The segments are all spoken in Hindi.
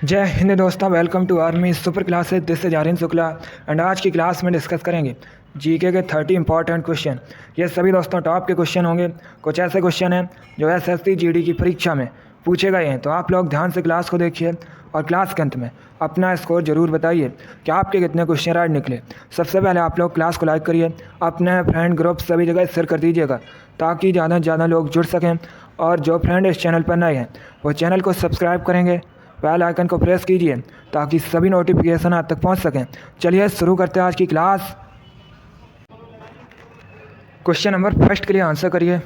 जय हिंद दोस्तों, welcome to army super classes. This is Aryan Shukla and आज की क्लास में डिस्कस करेंगे जीके के 30 इंपॉर्टेंट क्वेश्चन। ये सभी दोस्तों टॉप के क्वेश्चन होंगे। कुछ ऐसे क्वेश्चन हैं जो एसएससी जीडी की परीक्षा में पूछे गए हैं, तो आप लोग ध्यान से क्लास को देखिए और क्लास के अंत में अपना स्कोर जरूर बताइए कि आपके कितने क्वेश्चन राइट निकले। सबसे पहले आप लोग क्लास को लाइक करिए, अपने फ्रेंड ग्रुप सभी जगह शेयर कर दीजिएगा ताकि ज़्यादा से ज़्यादा लोग जुड़ सकें। और जो फ्रेंड इस चैनल पर नए हैं वो चैनल को सब्सक्राइब करेंगे, बेल आइकन को प्रेस कीजिए ताकि सभी नोटिफिकेशन आप तक पहुंच सकें। चलिए शुरू करते हैं आज की क्लास। क्वेश्चन नंबर फर्स्ट के लिए आंसर करिए।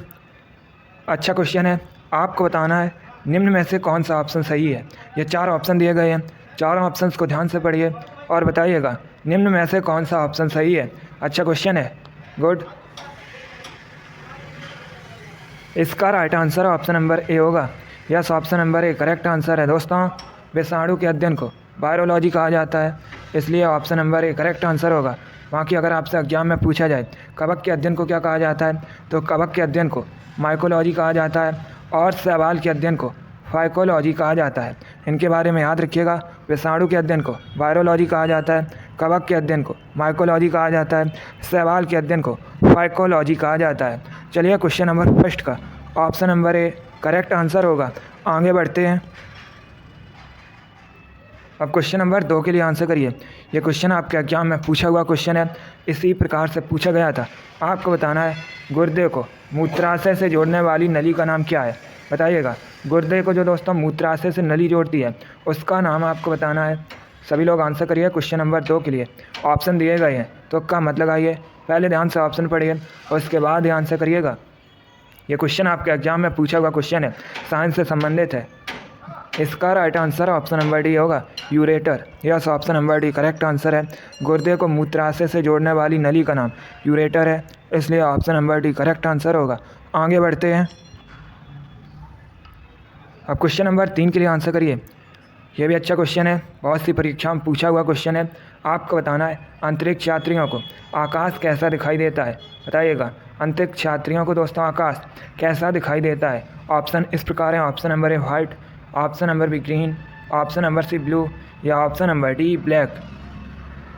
अच्छा क्वेश्चन है, आपको बताना है निम्न में से कौन सा ऑप्शन सही है। ये 4 ऑप्शन दिए गए हैं, चारों ऑप्शंस को ध्यान से पढ़िए और बताइएगा निम्न में से कौन सा ऑप्शन सही है। अच्छा क्वेश्चन है, गुड। इसका right answer option number A होगा। Yes, option number A correct answer है। दोस्तों, विषाणु के अध्ययन को वायरोलॉजी कहा जाता है, इसलिए option number A correct answer होगा। बाकी अगर आपसे एग्जाम में पूछा जाए कवक के अध्ययन को क्या कहा जाता है, तो कवक के अध्ययन को माइकोलॉजी कहा जाता है और शैवाल के अध्ययन को फाइकोलॉजी कहा जाता है। इनके बारे में याद रखिएगा। विषाणु के अध्ययन को वायरोलॉजी कहा जाता है, कवक के अध्ययन को माइकोलॉजी कहा जाता है, शैवाल के अध्ययन को फाइकोलॉजी कहा जाता है। चलिए क्वेश्चन नंबर फर्स्ट का option number A correct answer होगा। आगे बढ़ते हैं। अब क्वेश्चन नंबर 2 के लिए आंसर करिए। ये क्वेश्चन आपके एग्जाम में पूछा हुआ क्वेश्चन है, इसी प्रकार से पूछा गया था। आपको बताना है गुर्दे को मूत्राशय से जोड़ने वाली नली का नाम क्या है। बताइएगा, गुर्दे को जो दोस्तों मूत्राशय से नली जोड़ती है उसका नाम आपको बताना है। सभी लोग आंसर करिए क्वेश्चन नंबर 2 के लिए। ऑप्शन दिए गए हैं तो का मत लगाइए, पहले ध्यान से ऑप्शन पढ़िए और उसके बाद ही आंसर करिएगा। ये क्वेश्चन आपके एग्जाम में पूछा हुआ क्वेश्चन है, साइंस से संबंधित है। इसका right answer option number D होगा, ureter. Yes, option number D correct answer है। गुर्दे को मूत्राशय से जोड़ने वाली नली का नाम यूरेटर है, इसलिए option number D correct answer होगा। आगे बढ़ते हैं। अब क्वेश्चन नंबर 3 के लिए आंसर करिए। यह भी अच्छा क्वेश्चन है, बहुत सी परीक्षा में पूछा हुआ क्वेश्चन है। आपको बताना है अंतरिक्ष यात्रियों को आकाश कैसा दिखाई देता है। बताइएगा, अंतरिक्ष यात्रियों को दोस्तों आकाश कैसा दिखाई देता है। ऑप्शन इस प्रकार हैं, option number A white, option number B green, option number C blue या option number D black.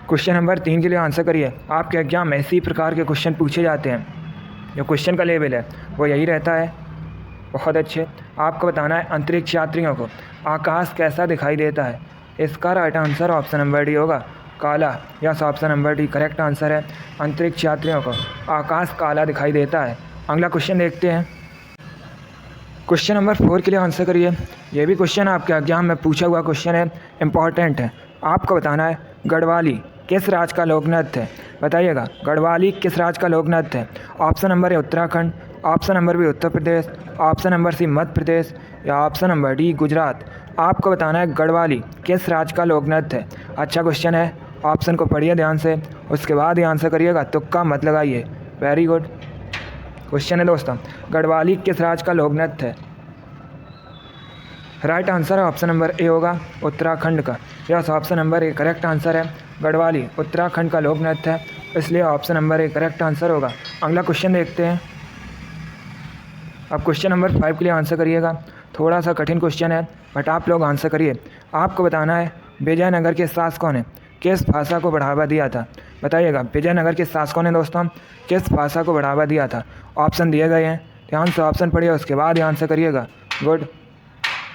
Question number 3 के लिए आंसर करिए। आपके एग्जाम में इसी प्रकार के क्वेश्चन पूछे जाते हैं, जो क्वेश्चन का लेवल है वो यही रहता है। बहुत अच्छे। आपको बताना है अंतरिक्ष यात्रियों को आकाश कैसा दिखाई देता है। इसका right answer option number D होगा, काला। Yes, option number D correct answer है। अंतरिक्ष यात्रियों को आकाश काला दिखाई देता है। अगला क्वेश्चन देखते हैं। क्वेश्चन नंबर 4 के लिए आंसर करिए। यह भी क्वेश्चन आपके एग्जाम में पूछा हुआ क्वेश्चन है, इंपॉर्टेंट है। आपको बताना है गढ़वाली किस राज्य का लोक नृत्य है। बताइएगा, गढ़वाली किस राज्य का लोक नृत्य है। Option number A Uttarakhand, option number B Uttar Pradesh, option number C Madhya Pradesh या ऑप्शन नंबर डी गुजरात। आपको बताना है गढ़वाली किस राज्य का लोक नृत्य है। अच्छा क्वेश्चन है, ऑप्शन को पढ़िए ध्यान से, उसके बाद ही आंसर करिएगा, तुक्का मत लगाइए। वेरी गुड क्वेश्चन है दोस्तों, गढ़वाली किस राज्य का लोक नृत्य है। राइट आंसर है ऑप्शन नंबर ए होगा, उत्तराखंड का। Yes, option number A correct answer है। गढ़वाली उत्तराखंड का लोक नृत्य है, इसलिए option number A correct answer होगा। अगला क्वेश्चन देखते हैं। अब क्वेश्चन नंबर 5 के लिए आंसर करिएगा। थोड़ा सा कठिन क्वेश्चन है बट आप लोग आंसर करिए। आपको बताना है विजयनगर के शासकों ने किस भाषा को बढ़ावा दिया था। बताइएगा, विजयनगर के शासकों ने दोस्तों किस भाषा को बढ़ावा दिया था। ऑप्शन दिए गए हैं, ध्यान से ऑप्शन पढ़िए, उसके बाद ही आंसर करिएगा। गुड।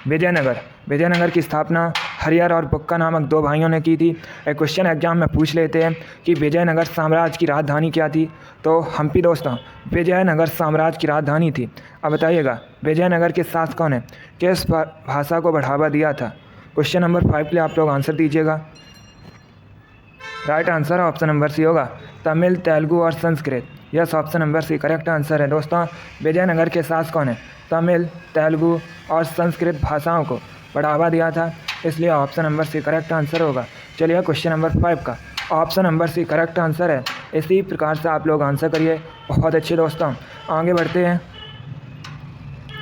विजयनगर की स्थापना हरिहर और बुक्का नामक 2 भाइयों ने की थी। एक क्वेश्चन एग्जाम में पूछ लेते हैं कि विजयनगर साम्राज्य की राजधानी क्या थी, तो हम्पी दोस्तों विजयनगर साम्राज्य की राजधानी थी। अब बताइएगा, विजयनगर के शासकों ने किस भाषा को बढ़ावा दिया था। क्वेश्चन नंबर 5 के लिए आप लोग आंसर दीजिएगा। Right answer option number C होगा, तमिल, तेलुगु और Sanskrit. Yes, option number C correct answer है। दोस्तों, विजयनगर के शासकों ने तमिल, तेलुगु और संस्कृत भाषाओं को बढ़ावा दिया था, इसलिए option number C correct answer होगा। चलिए क्वेश्चन नंबर 5 का option number C correct answer है। इसी प्रकार से आप लोग आंसर करिए। बहुत अच्छे दोस्तों, आगे बढ़ते हैं।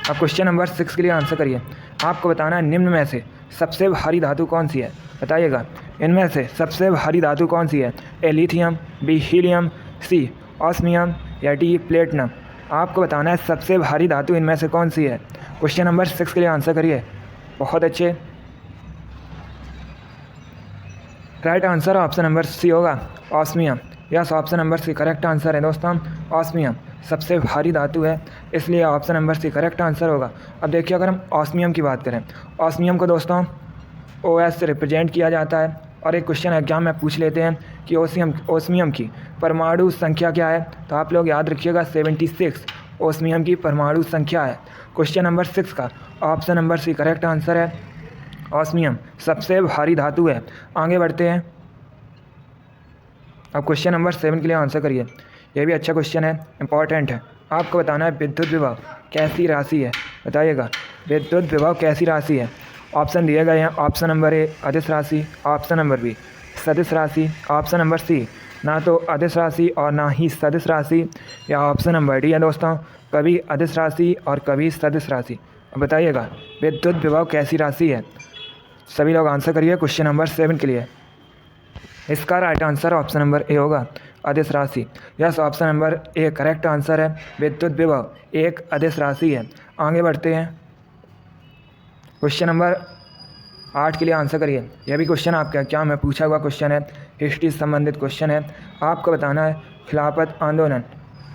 अब क्वेश्चन नंबर 6 के लिए आंसर करिए। आपको बताना है निम्न में से सबसे भारी धातु कौन सी है। बताइएगा, इनमें से सबसे भारी धातु कौन सी है। A lithium, B helium, C osmium या डी प्लेटिनम। आपको बताना है सबसे भारी धातु इनमें से कौन सी है। क्वेश्चन नंबर 6 के लिए आंसर करिए। बहुत अच्छे। Right answer option number C होगा osmium. Yes, option number C correct answer है दोस्तों। ऑस्मियम सबसे भारी धातु है, इसलिए option number C correct answer होगा। अब देखिए, अगर हम ऑस्मियम की बात करें, ऑस्मियम को दोस्तों OS से रिप्रेजेंट किया जाता है। और एक क्वेश्चन एग्जाम में पूछ लेते हैं कि ओस्मियम की परमाणु संख्या क्या है, तो आप लोग याद रखिएगा 76 ओस्मियम की परमाणु संख्या है। क्वेश्चन नंबर 6 का option number C correct answer है। ऑस्मियम सबसे भारी धातु है। आगे बढ़ते हैं। अब क्वेश्चन नंबर 7 के लिए आंसर करिए। यह भी अच्छा क्वेश्चन है, इंपॉर्टेंट है। आपको बताना है विद्युत विभव कैसी राशि है, बताइएगा विद्युत विभव कैसी राशि है। ऑप्शन दिए गए हैं। ऑप्शन नंबर ए अदिश राशि, ऑप्शन नंबर बी सदिश राशि, ऑप्शन नंबर सी ना तो अदिश राशि और ना ही सदिश राशि, या ऑप्शन नंबर डी है दोस्तों कभी अदिश राशि और कभी सदिश राशि। बताइएगा विद्युत विभव कैसी राशि है। सभी लोग आंसर करिए क्वेश्चन नंबर 7 के लिए। इसका right answer option number A होगा अदिश राशि। Yes, option number A correct answer है। विद्युत विभव एक अदिश राशि है। आगे बढ़ते हैं। क्वेश्चन नंबर 8 के लिए आंसर करिए। यह भी क्वेश्चन आपके एग्जाम में पूछा हुआ क्वेश्चन है, हिस्ट्री से संबंधित क्वेश्चन है। आपको बताना है खिलाफत आंदोलन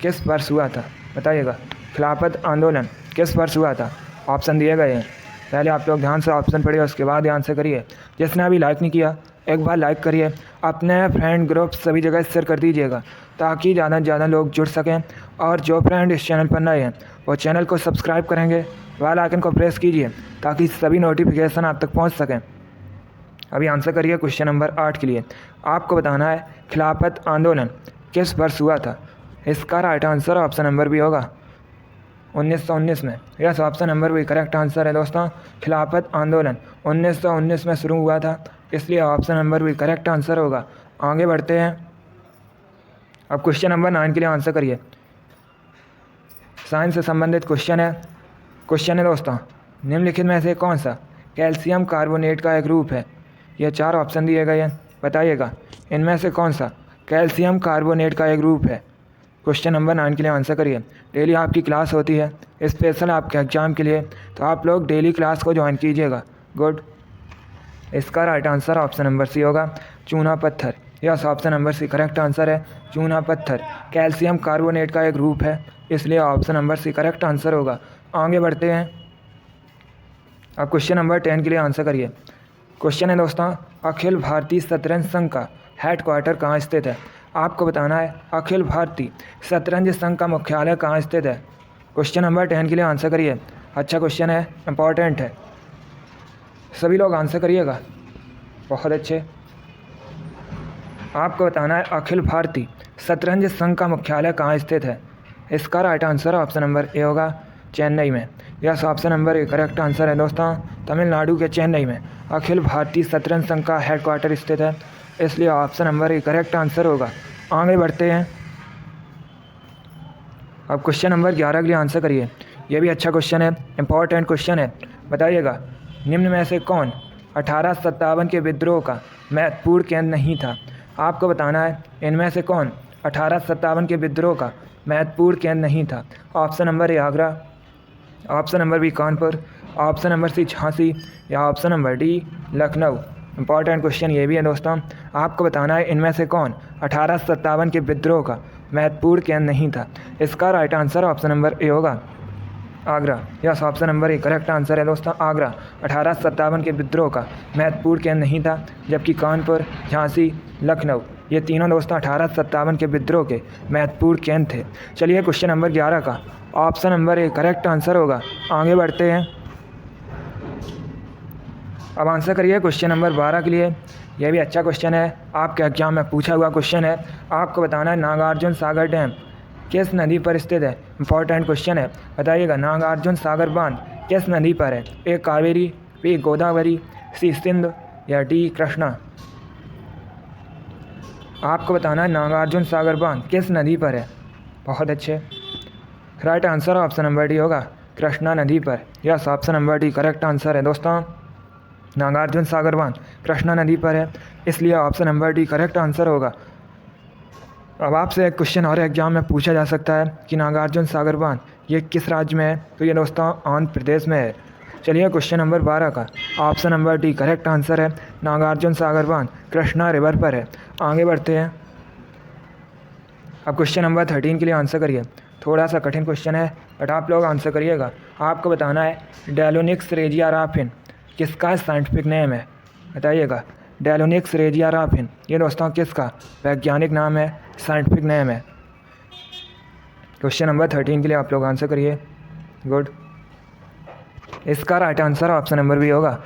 किस वर्ष हुआ था, बताइएगा खिलाफत आंदोलन किस वर्ष हुआ था। ऑप्शन दिए गए हैं, पहले आप लोग ध्यान से ऑप्शन पढ़िए, उसके बाद आंसर करिए। जिसने अभी लाइक नहीं किया एक बार लाइक करिए, अपने फ्रेंड ग्रुप सभी जगह शेयर कर दीजिएगा ताकि ज़्यादा से ज़्यादा लोग जुड़ सकें। और जो फ्रेंड इस चैनल पर नए हैं वो चैनल को सब्सक्राइब करेंगे, बेल आइकन को प्रेस कीजिए ताकि सभी नोटिफिकेशन आप तक पहुंच सकें। अभी आंसर करिए क्वेश्चन नंबर 8 के लिए। आपको बताना है खिलाफत आंदोलन किस वर्ष हुआ था। इसका राइट आंसर ऑप्शन नंबर भी होगा 1919 में। यस, ऑप्शन नंबर भी करेक्ट आंसर है दोस्तों। खिलाफत आंदोलन 1919 में शुरू हुआ था, इसलिए ऑप्शन नंबर भी करेक्ट आंसर होगा। आगे बढ़ते हैं। अब क्वेश्चन नंबर 9 के लिए आंसर करिए। साइंस से संबंधित क्वेश्चन है दोस्तों, निम्नलिखित में से कौन सा कैल्शियम कार्बोनेट का एक रूप है। यह 4 ऑप्शन दिए गए हैं, बताइएगा इनमें से कौन सा कैल्शियम कार्बोनेट का एक रूप है। क्वेश्चन नंबर 9 के लिए आंसर करिए। डेली आपकी क्लास होती है स्पेशल आपके एग्जाम के लिए, तो आप लोग डेली क्लास को ज्वाइन कीजिएगा। गुड। इसका right answer option number C होगा चूना पत्थर। Yes, option number C correct answer है। चूना पत्थर कैल्शियम कार्बोनेट का एक रूप है, इसलिए option number C correct answer होगा। आगे बढ़ते हैं। अब क्वेश्चन नंबर 10 के लिए आंसर करिए। क्वेश्चन है दोस्तों, अखिल भारतीय शतरंज संघ का हेडक्वार्टर कहाँ स्थित है। आपको बताना है अखिल भारतीय शतरंज संघ का मुख्यालय कहाँ स्थित है। क्वेश्चन नंबर 10 के लिए आंसर करिए। अच्छा क्वेश्चन है, इंपॉर्टेंट है, सभी लोग आंसर करिएगा। बहुत अच्छे। आपको बताना है अखिल भारतीय शतरंज संघ का मुख्यालय कहाँ स्थित है। इसका right answer option number A होगा चेन्नई में। Yes, option number A correct answer है दोस्तों। तमिलनाडु के चेन्नई में अखिल भारतीय शतरंज संघ का हेडक्वार्टर स्थित है, इसलिए option number A correct answer होगा। आगे बढ़ते हैं। अब क्वेश्चन नंबर 11 के लिए आंसर करिए। यह भी अच्छा क्वेश्चन है, इंपॉर्टेंट क्वेश्चन है। बताइएगा निम्न में से कौन 1857 के विद्रोह का महत्वपूर्ण केंद्र नहीं था। आपको बताना है इनमें से कौन 1857 के विद्रोह का महत्वपूर्ण केंद्र नहीं था। Option number A Agra, option number B Kanpur, option number C Jhansi, या option number D Lucknow. Important question ये भी है दोस्तों। आपको बताना है इनमें से कौन 1857 के विद्रोह का महत्वपूर्ण केंद्र नहीं था। इसका right answer option number A होगा Agra. Yes, option number A correct answer है दोस्तों। आगरा 1857 के विद्रोह का महत्वपूर्ण केंद्र नहीं था, जबकि कानपुर, झांसी, लखनऊ ये तीनों दोस्तों 1857 के विद्रोह के महत्वपूर्ण केंद्र थे। चलिए क्वेश्चन नंबर 11 का option number A correct answer होगा। आगे बढ़ते हैं। अब आंसर करिए क्वेश्चन नंबर 12 के लिए। यह भी अच्छा क्वेश्चन है, आपके एग्जाम में पूछा हुआ क्वेश्चन है। आपको बताना है नागार्जुन सागर डैम किस नदी पर स्थित है। इंपॉर्टेंट क्वेश्चन है, बताइएगा नागार्जुन सागर बांध किस नदी पर है। ए कावेरी, बी गोदावरी, सी सिंधु, या डी कृष्णा। आपको बताना है नागार्जुन सागर बांध किस नदी पर है। बहुत अच्छे। Right answer option number D होगा कृष्णा नदी पर। Yes, option number D correct answer है दोस्तों। नागार्जुन सागर बांध कृष्णा नदी पर है, इसलिए option number D correct answer होगा। अब आपसे एक क्वेश्चन और एग्जाम में पूछा जा सकता है कि नागार्जुन सागर बांध ये किस राज्य में है, तो ये दोस्तों आंध्र प्रदेश में है। चलिए क्वेश्चन नंबर 12 का option number D correct answer है नागार्जुन सागर बांध कृष्णा रिवर पर है। आगे बढ़ते हैं। अब क्वेश्चन नंबर 13 के लिए आंसर करिए। थोड़ा सा कठिन क्वेश्चन है बट आप लोग आंसर करिएगा। आपको बताना है डेलोनिक्स रेजियाराफिन किसका साइंटिफिक नेम है, बताइएगा। डेलोनिक्स रेजियाराफिन ये दोस्तों किसका वैज्ञानिक नाम है, साइंटिफिक नेम है। क्वेश्चन नंबर 13 के लिए आप लोग आंसर करिए। गुड। इसका right answer option number B होगा,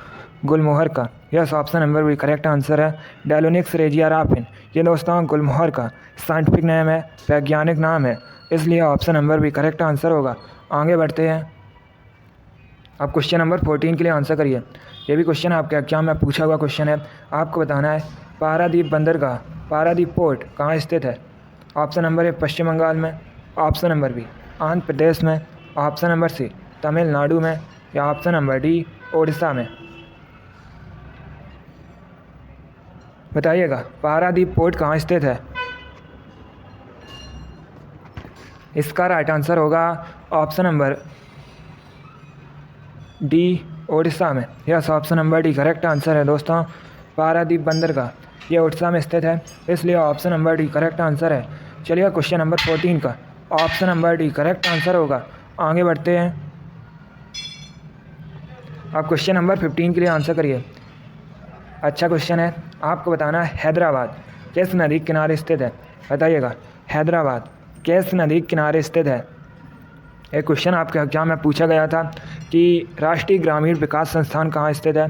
गुलमोहर का। Yes, option number B correct answer है। डेलोनिक्स रेजियाराफिन ये दोस्तों गुलमोहर का साइंटिफिक नेम है, वैज्ञानिक नाम है, इसलिए option number B correct answer होगा। आगे बढ़ते हैं। अब क्वेश्चन नंबर 14 के लिए आंसर करिए। ये भी क्वेश्चन आपके एग्जाम में पूछा हुआ क्वेश्चन है। आपको बताना है पारादीप बंदरगाह, पारादीप पोर्ट कहाँ स्थित है। ऑप्शन नंबर ए पश्चिम बंगाल में, option number B Andhra Pradesh में, ऑप्शन नंबर सी तमिलनाडु में, या ऑप्शन नंबर डी उड़ीसा में। बताइएगा पारादीप पोर्ट कहाँ स्थित है। इसका राइट आंसर होगा ऑप्शन नंबर डी उड़ीसा में। Yes, option number D correct answer है दोस्तों। पारादीप बंदरगाह ये उड़ीसा में स्थित है, इसलिए option number D correct answer है। चलिए क्वेश्चन नंबर 14 का option number D correct answer होगा। आगे बढ़ते हैं। आप क्वेश्चन नंबर 15 के लिए आंसर करिए। अच्छा क्वेश्चन है। आपको बताना है हैदराबाद किस नदी के किनारे स्थित है, बताइएगा। हैदराबाद किस नदी के किनारे स्थित है। एक क्वेश्चन आपके एग्जाम में पूछा गया था कि राष्ट्रीय ग्रामीण विकास संस्थान कहाँ स्थित है।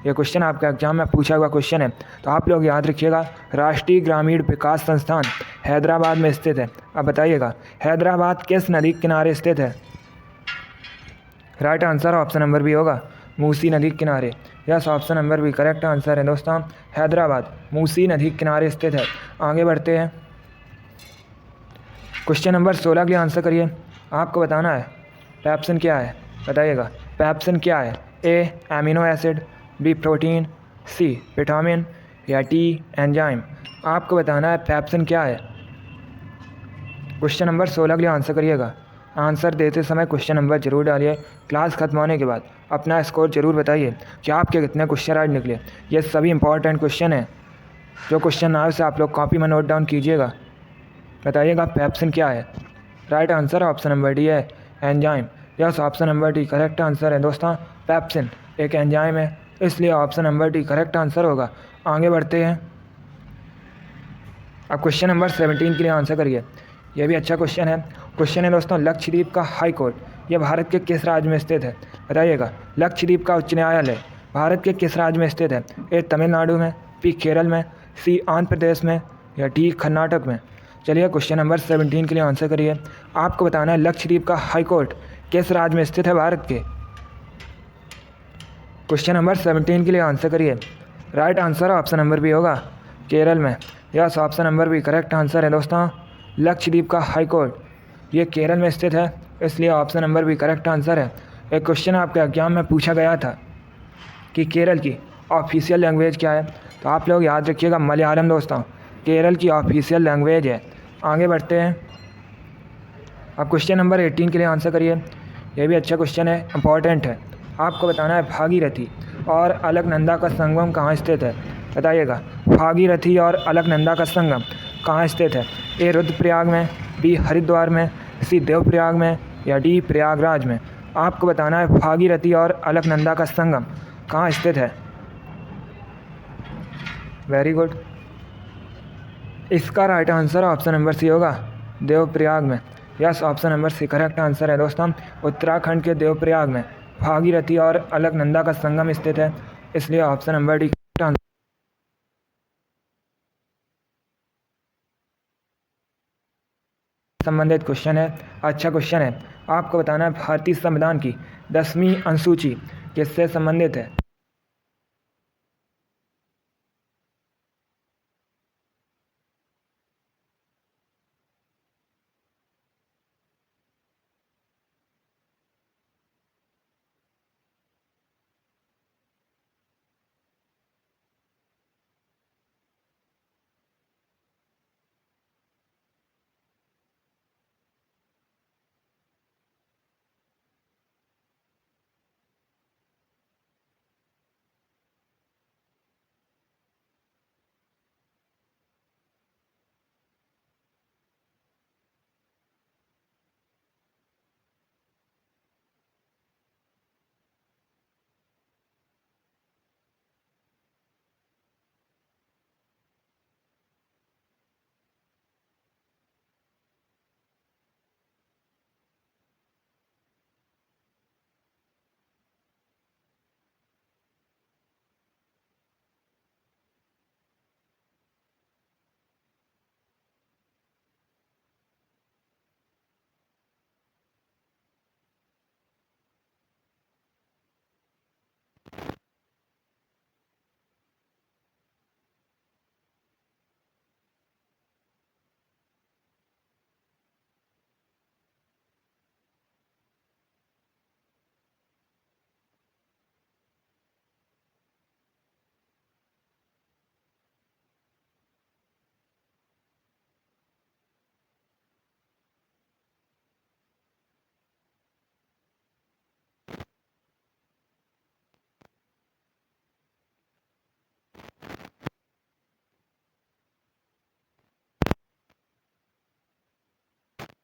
ये क्वेश्चन आपके एग्जाम में पूछा हुआ क्वेश्चन है, तो आप लोग याद रखिएगा राष्ट्रीय ग्रामीण विकास संस्थान हैदराबाद में स्थित है। अब बताइएगा हैदराबाद किस नदी के किनारे स्थित है। Right answer option number B होगा, मूसी नदी के किनारे। Yes, option number B correct answer है दोस्तों। हैदराबाद मूसी नदी के किनारे स्थित है। आगे बढ़ते हैं। क्वेश्चन नंबर 16 के लिए आंसर करिए। आपको बताना है पैप्सन क्या है, बताइएगा। पैप्सन क्या है। A amino acid, B protein, C vitamin, या डी एंजाइम। आपको बताना है पैप्सन क्या है। क्वेश्चन नंबर 16 के लिए आंसर करिएगा। आंसर देते समय क्वेश्चन नंबर जरूर डालिए। क्लास खत्म होने के बाद अपना स्कोर जरूर बताइए कि आपके कितने क्वेश्चन आज निकले। ये सभी इंपॉर्टेंट क्वेश्चन हैं। जो क्वेश्चन ना हो उसे आप लोग कॉपी में नोट डाउन कीजिएगा। बताइएगा पैप्सन क्या है। Right answer option number D है, enzyme. Yes, option number D correct answer है दोस्तों। पैप्सन एक एंजाइम है, इसलिए option number D correct answer होगा। आगे बढ़ते हैं। अब क्वेश्चन नंबर 17 के लिए आंसर करिए। यह भी अच्छा क्वेश्चन है। क्वेश्चन है दोस्तों लक्षद्वीप का हाई कोर्ट यह भारत के किस राज्य में स्थित है, बताइएगा। लक्षद्वीप का उच्च न्यायालय भारत के किस राज्य में स्थित है। ए तमिलनाडु में, बी केरल में, सी आंध्र प्रदेश में, या डी कर्नाटक में। चलिए क्वेश्चन नंबर 17 के लिए आंसर करिए। आपको बताना है लक्षद्वीप का हाई कोर्ट किस राज्य में स्थित है भारत के। क्वेश्चन नंबर 17 के लिए आंसर करिए। Right answer option number B होगा, केरल में। Yes, option number B correct answer है दोस्तों। लक्षद्वीप का हाई कोर्ट ये केरल में स्थित है, इसलिए option number B correct answer है। एक क्वेश्चन आपके एग्जाम में पूछा गया था कि केरल की ऑफिशियल लैंग्वेज क्या है, तो आप लोग याद रखिएगा मलयालम दोस्तों केरल की ऑफिशियल लैंग्वेज है। आगे बढ़ते हैं। अब क्वेश्चन नंबर 18 के लिए आंसर करिए। यह भी अच्छा क्वेश्चन है, इंपॉर्टेंट है। आपको बताना है भागीरथी और अलकनंदा का संगम कहाँ स्थित है, बताइएगा। भागीरथी और अलकनंदा का संगम कहाँ स्थित है। ए रुद्रप्रयाग में, बी हरिद्वार में, सी देवप्रयाग में, या डी प्रयागराज में। आपको बताना है भागीरथी और अलकनंदा का संगम कहाँ स्थित है। Very good. इसका right answer option number C होगा, देवप्रयाग में। Yes, option number C correct answer है दोस्तों। उत्तराखंड के देवप्रयाग में भागीरथी और अलकनंदा का संगम स्थित है, इसलिए option number D correct answer. संबंधित क्वेश्चन है, अच्छा क्वेश्चन है। आपको बताना है भारतीय संविधान की 10वीं अनुसूची किससे संबंधित है।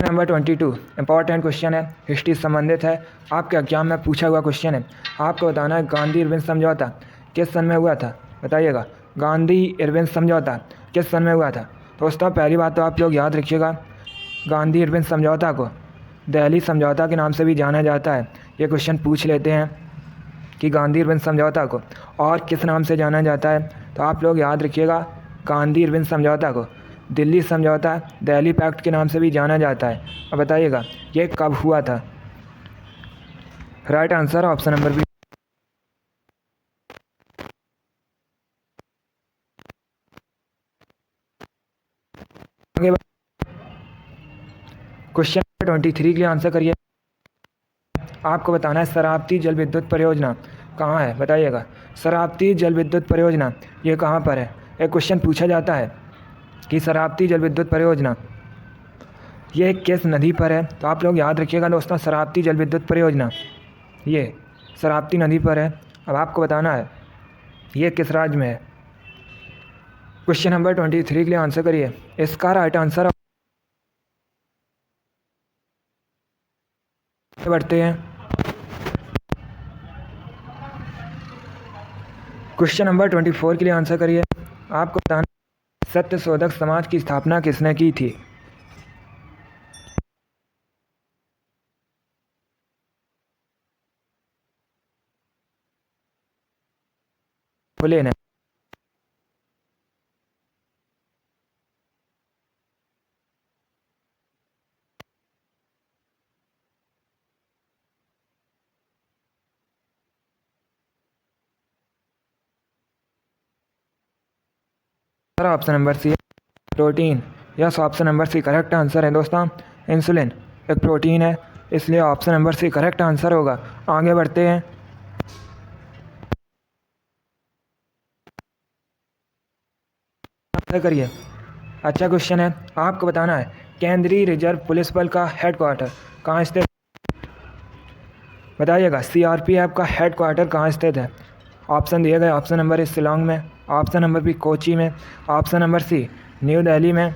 नंबर 22 इंपॉर्टेंट क्वेश्चन है, हिस्ट्री संबंधित है, आपके एग्जाम में पूछा हुआ क्वेश्चन है। आपको बताना है गांधी इरविन समझौता किस सन में हुआ था, बताइएगा। गांधी इरविन समझौता किस सन में हुआ था। दोस्तों पहली बात तो आप लोग याद रखिएगा, गांधी इरविन समझौता को दिल्ली समझौता के नाम से भी जाना जाता है। ये क्वेश्चन पूछ लेते हैं कि गांधी इरविन समझौता को और किस नाम से जाना जाता है, तो आप लोग याद रखिएगा गांधी इरविन समझौता को दिल्ली समझौता, दिल्ली पैक्ट के नाम से भी जाना जाता है। अब बताइएगा ये कब हुआ था। Right answer option number B. Question 23 के लिए आंसर करिए। आपको बताना है शरावती जल विद्युत परियोजना कहाँ है, बताइएगा। शरावती जल विद्युत परियोजना ये कहाँ पर है। एक क्वेश्चन पूछा जाता है कि शरावती जल विद्युत परियोजना ये किस नदी पर है, तो आप लोग याद रखिएगा दोस्तों शरावती जल विद्युत परियोजना ये शरावती नदी पर है। अब आपको बताना है ये किस राज्य में है। क्वेश्चन नंबर 23 के लिए आंसर करिए। इसका राइट आंसर बढ़ते हैं। क्वेश्चन नंबर 24 के लिए आंसर करिए। आपको बताना सत्यशोधक समाज की स्थापना किसने की थी। फुले ने। Option number C protein. Yes option number C correct answer है दोस्तों। इंसुलिन एक प्रोटीन है, इसलिए option number C correct answer होगा। आगे बढ़ते हैं। आंसर करिए। अच्छा क्वेश्चन है, आपको बताना है केंद्रीय रिजर्व पुलिस बल का हेडक्वार्टर कहाँ स्थित, बताइएगा। सीआरपीएफ का हेडक्वार्टर कहाँ स्थित है। ऑप्शन दिए गए, ऑप्शन नंबर ए शिलोंग में, ऑप्शन नंबर बी कोची में, option number C New Delhi में,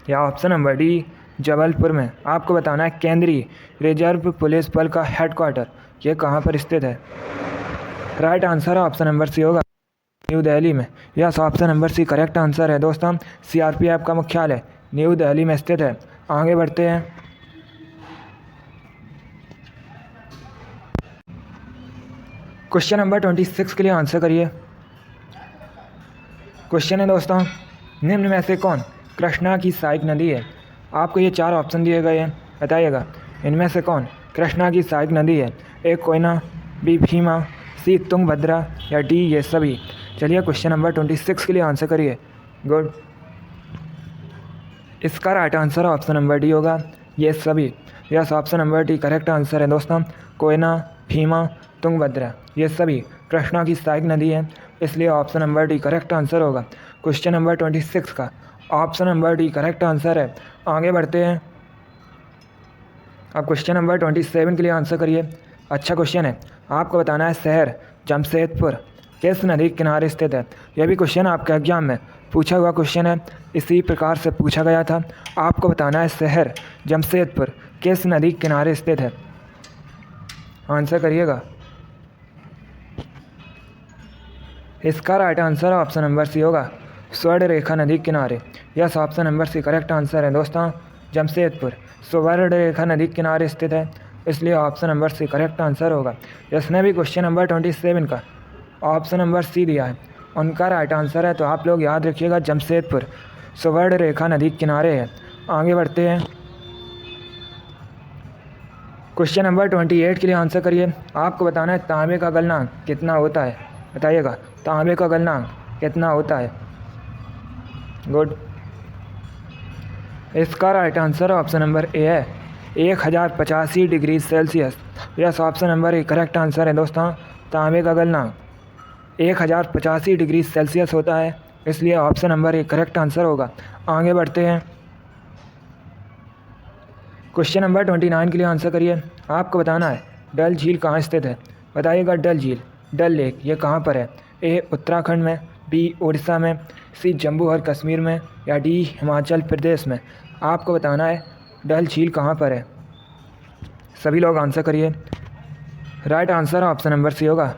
या ऑप्शन नंबर डी जबलपुर में। आपको बताना है केंद्रीय रिजर्व पुलिस बल का हेडक्वार्टर ये कहाँ पर स्थित है। Right answer option number C होगा न्यू दिल्ली में। Yes option number C correct answer है दोस्तों। सीआरपीएफ का मुख्यालय न्यू दिल्ली में स्थित है। आगे बढ़ते हैं। क्वेश्चन नंबर 26 के लिए आंसर करिए। क्वेश्चन है दोस्तों निम्न में से कौन कृष्णा की सहायक नदी है। आपको ये 4 ऑप्शन दिए गए हैं, बताइएगा इनमें से कौन कृष्णा की सहायक नदी है। ए कोयना, बी भीमा, सी तुंगभद्रा, या डी ये सभी। चलिए क्वेश्चन नंबर 26 के लिए आंसर करिए। गुड, इसका right answer option number D होगा ये सभी। Yes option number D correct answer है दोस्तों। कोयना, भीमा, तुंगभद्रा ये सभी कृष्णा की सहायक नदी है, इसलिए option number D correct answer होगा। क्वेश्चन नंबर 26 का option number D correct answer है। आगे बढ़ते हैं। अब क्वेश्चन नंबर 27 के लिए आंसर करिए। अच्छा क्वेश्चन है, आपको बताना है शहर जमशेदपुर किस नदी के किनारे स्थित है। यह भी क्वेश्चन आपके एग्जाम में पूछा हुआ क्वेश्चन है, इसी प्रकार से पूछा गया था। आपको बताना है शहर जमशेदपुर किस नदी के किनारे स्थित है। आंसर करिएगा। इसका right answer option number C होगा स्वर्ण रेखा नदी के किनारे। Yes option number C correct answer है दोस्तों। जमशेदपुर स्वर्ण रेखा नदी के किनारे स्थित है, इसलिए option number C correct answer होगा। जिसने भी क्वेश्चन नंबर 27 का ऑप्शन नंबर सी दिया है उनका राइट आंसर है, तो आप लोग याद रखिएगा जमशेदपुर स्वर्ण रेखा नदी के किनारे है। आगे बढ़ते हैं। क्वेश्चन नंबर 28 के लिए आंसर करिए। आपको बताना है तांबे का गलनांक कितना होता है, बताइएगा तांबे का गलनांक कितना होता है। गुड, इसका राइट आंसर ऑप्शन नंबर ए है 1085 degree Celsius. Yes option number A correct answer है दोस्तों। तांबे का गलनांक 1085 डिग्री सेल्सियस होता है, इसलिए option number A correct answer होगा। आगे बढ़ते हैं। क्वेश्चन नंबर 29 के लिए आंसर करिए। आपको बताना है डल झील कहाँ स्थित है, बताइएगा। डल झील डल लेक ये कहाँ पर है। ए उत्तराखंड में, बी उड़ीसा में, सी जम्मू और कश्मीर में, या डी हिमाचल प्रदेश में। आपको बताना है डल झील कहाँ पर है? सभी लोग आंसर करिए। Right answer option number C होगा,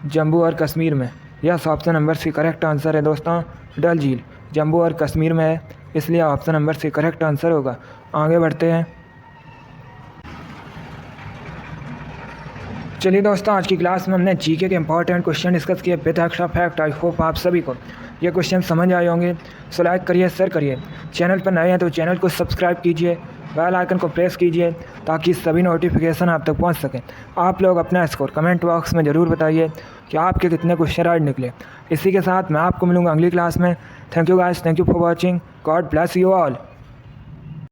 जम्मू और कश्मीर में। Yes, option number C correct answer है दोस्तों। डल झील जम्मू और कश्मीर में है, इसलिए option number C correct answer होगा। आगे बढ़ते हैं। चलिए दोस्तों, आज की क्लास में हमने जीके के इंपॉर्टेंट क्वेश्चन डिस्कस किए with extra fact. I hope आप सभी को ये क्वेश्चन समझ आए होंगे। सो लाइक करिए, शेयर करिए। चैनल पर नए हैं तो चैनल को सब्सक्राइब कीजिए, बेल आइकन को प्रेस कीजिए ताकि सभी नोटिफिकेशन आप तक पहुंच सकें। आप लोग अपना स्कोर कमेंट बॉक्स में ज़रूर बताइए कि आपके कितने क्वेश्चन राइट निकले। इसी के साथ मैं आपको मिलूँगा अगली क्लास में। Thank you guys, thank you for watching. God bless you all.